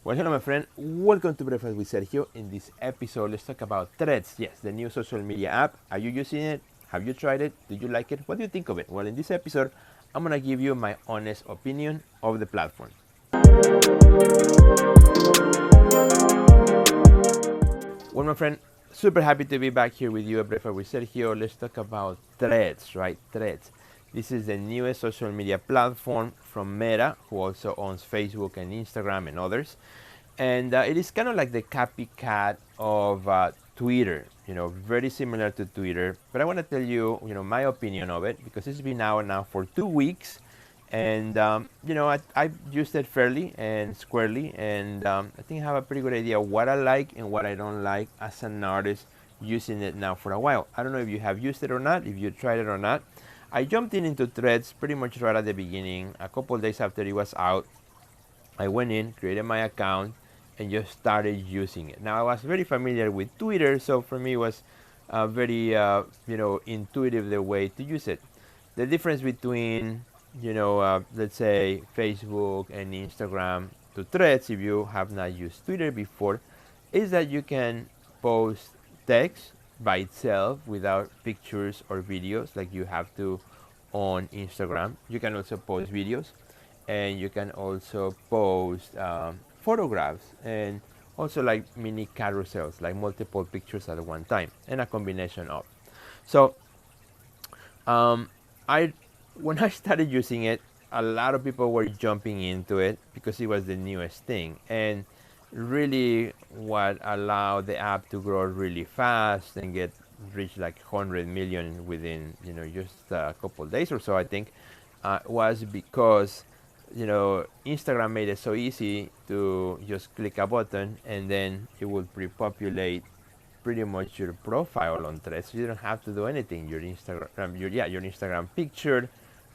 Well, hello, my friend. Welcome to Breakfast with Sergio. In this episode, let's talk about Threads. Yes, the new social media app. Are you using it? Have you tried it? Do you like it? What do you think of it? Well, in this episode, I'm going to give you my honest opinion of the platform. Well, my friend, super happy to be back here with you at Breakfast with Sergio. Let's talk about Threads, right? Threads. This is the newest social media platform from Meta, who also owns Facebook and Instagram and others. And it is kind of like the copycat of Twitter, very similar to Twitter. But I want to tell you, my opinion of it because it's been out now for 2 weeks, and I've used it fairly and squarely, and I think I have a pretty good idea what I like and what I don't like as an artist using it now for a while. I don't know if you have used it or not, if you tried it or not. I jumped into Threads pretty much right at the beginning, a couple days after it was out. I went in, created my account, and just started using it. Now I was very familiar with Twitter, so for me it was very intuitive the way to use it. The difference between let's say Facebook and Instagram to Threads, if you have not used Twitter before, is that you can post text by itself without pictures or videos like you have to on Instagram. You can also post videos, and you can also post photographs and also like mini carousels, like multiple pictures at one time, and a combination of. So I when I started using it, a lot of people were jumping into it because it was the newest thing, and really what allowed the app to grow really fast and get reach like 100 million within just a couple of days or so, I think, was because Instagram made it so easy to just click a button and then it will pre-populate pretty much your profile on Threads. So you don't have to do anything. Your Instagram picture,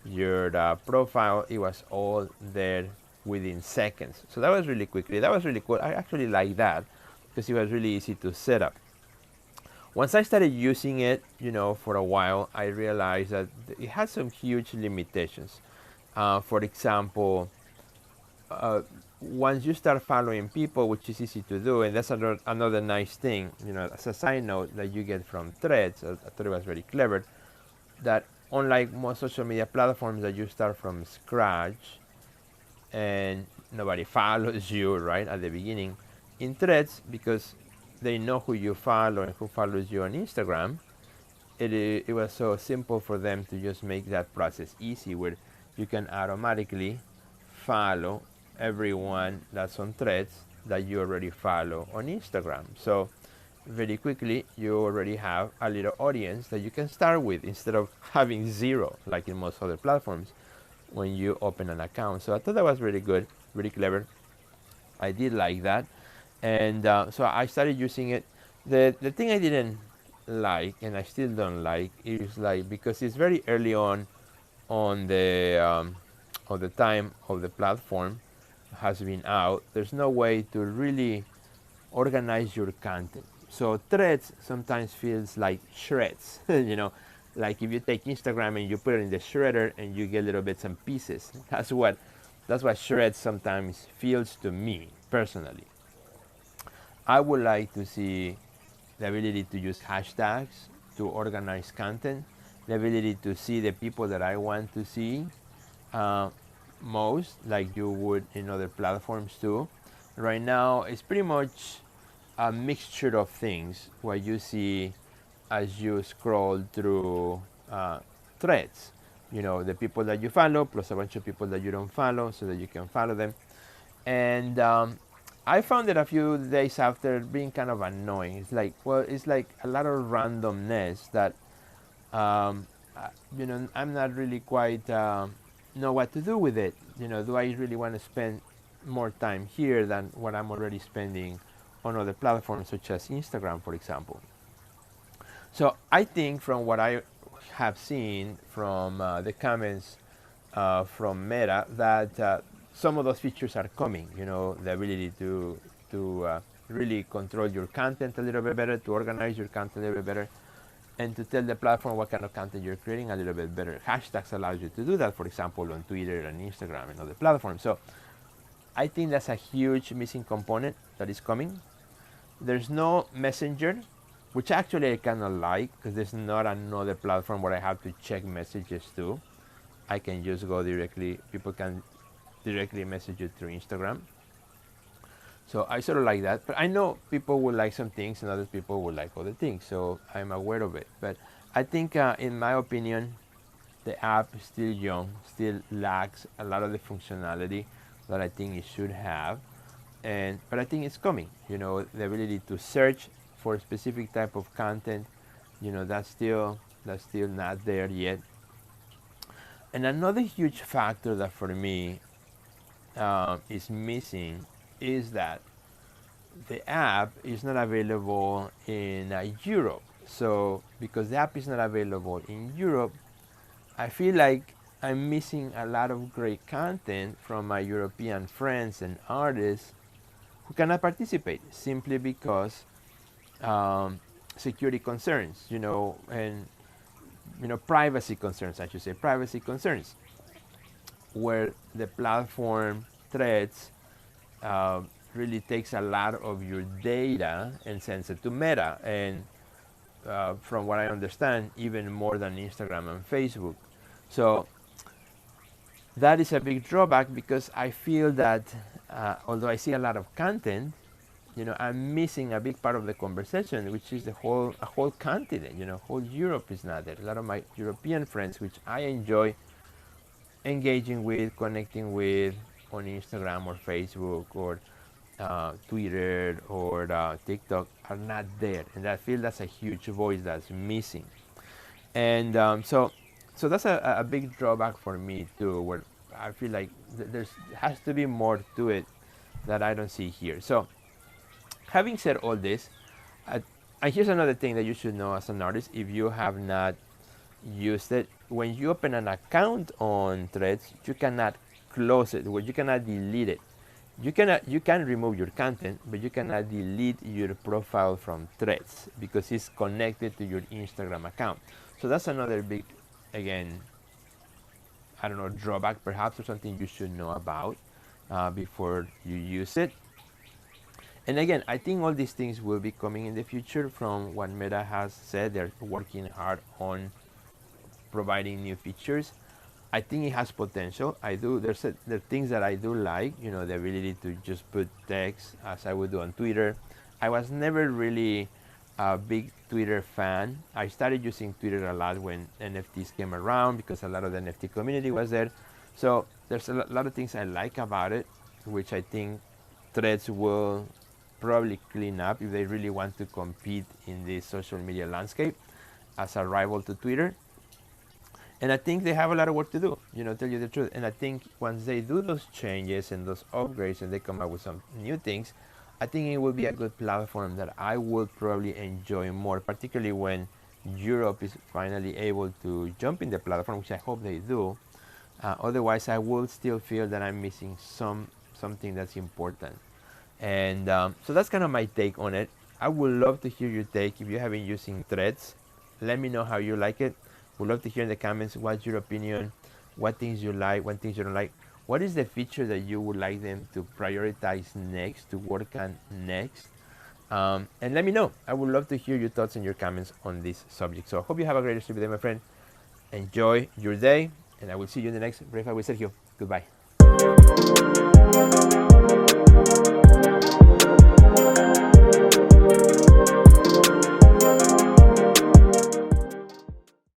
your profile, it was all there within seconds. So that was really quickly. That was really cool. I actually like that because it was really easy to set up. Once I started using it, for a while, I realized that it had some huge limitations. For example, once you start following people, which is easy to do, and that's another nice thing, as a side note that you get from Threads, I thought it was very clever, that unlike most social media platforms that you start from scratch and nobody follows you right at the beginning, in Threads, because they know who you follow and who follows you on Instagram, it was so simple for them to just make that process easy, where you can automatically follow everyone that's on Threads that you already follow on Instagram. So very quickly you already have a little audience that you can start with instead of having zero like in most other platforms when you open an account. So I thought that was really good, really clever. I did like that, and so I started using it. The thing I didn't like, and I still don't like, is like because it's very early on the time of the platform has been out. There's no way to really organize your content. So Threads sometimes feels like shreds, like if you take Instagram and you put it in the shredder and you get little bits and pieces. That's what Shreds sometimes feels to me personally. I would like to see the ability to use hashtags to organize content, the ability to see the people that I want to see most, like you would in other platforms too. Right now, it's pretty much a mixture of things what you see as you scroll through Threads. The people that you follow plus a bunch of people that you don't follow, so that you can follow them. And I found it a few days after being kind of annoying. It's like a lot of randomness that I'm not really quite know what to do with it. Do I really want to spend more time here than what I'm already spending on other platforms such as Instagram, for example? So I think from what I have seen from the comments from Meta that some of those features are coming. The ability to really control your content a little bit better, to organize your content a little bit better, and to tell the platform what kind of content you're creating a little bit better. Hashtags allows you to do that, for example, on Twitter and Instagram and other platforms. So I think that's a huge missing component that is coming. There's no messenger, which actually I kind of like, because there's not another platform where I have to check messages too. I can just go directly, people can directly message you through Instagram. So I sort of like that, but I know people will like some things and other people will like other things, so I'm aware of it. But I think, in my opinion, the app is still young, still lacks a lot of the functionality that I think it should have. But I think it's coming. The ability to search for a specific type of content, that's still not there yet. And another huge factor that for me is missing is that the app is not available in Europe. So because the app is not available in Europe, I feel like I'm missing a lot of great content from my European friends and artists who cannot participate simply because security concerns, and privacy concerns. I should say privacy concerns, where the platform Threads really takes a lot of your data and sends it to Meta, and from what I understand, even more than Instagram and Facebook. So that is a big drawback, because I feel that although I see a lot of content, I'm missing a big part of the conversation, which is a whole continent. Whole Europe is not there. A lot of my European friends, which I enjoy engaging with, connecting with on Instagram or Facebook or Twitter or TikTok, are not there, and I feel that's a huge voice that's missing. And so that's a big drawback for me too, where I feel like there has to be more to it that I don't see here. So having said all this, and here's another thing that you should know as an artist, if you have not used it. When you open an account on Threads, you cannot close it, or you cannot delete it. You can remove your content, but you cannot delete your profile from Threads because it's connected to your Instagram account. So that's another big, again, I don't know, drawback perhaps, or something you should know about before you use it. And again, I think all these things will be coming in the future. From what Meta has said, they're working hard on providing new features. I think it has potential. There's the things that I do like, the ability to just put text as I would do on Twitter. I was never really a big Twitter fan. I started using Twitter a lot when NFTs came around, because a lot of the NFT community was there. So there's a lot of things I like about it, which I think Threads will probably clean up if they really want to compete in this social media landscape as a rival to Twitter. And I think they have a lot of work to do, tell you the truth. And I think once they do those changes and those upgrades and they come up with some new things, I think it will be a good platform that I will probably enjoy more, particularly when Europe is finally able to jump in the platform, which I hope they do. Otherwise, I will still feel that I'm missing something that's important. And so that's kind of my take on it. I would love to hear your take. If you have been using Threads, let me know how you like it. Would love to hear in the comments what's your opinion, what things you like, what things you don't like. What is the feature that you would like them to prioritize next, to work on next? And let me know. I would love to hear your thoughts and your comments on this subject. So I hope you have a great rest of your day, my friend. Enjoy your day, and I will see you in the next Breakfast with Sergio. Goodbye.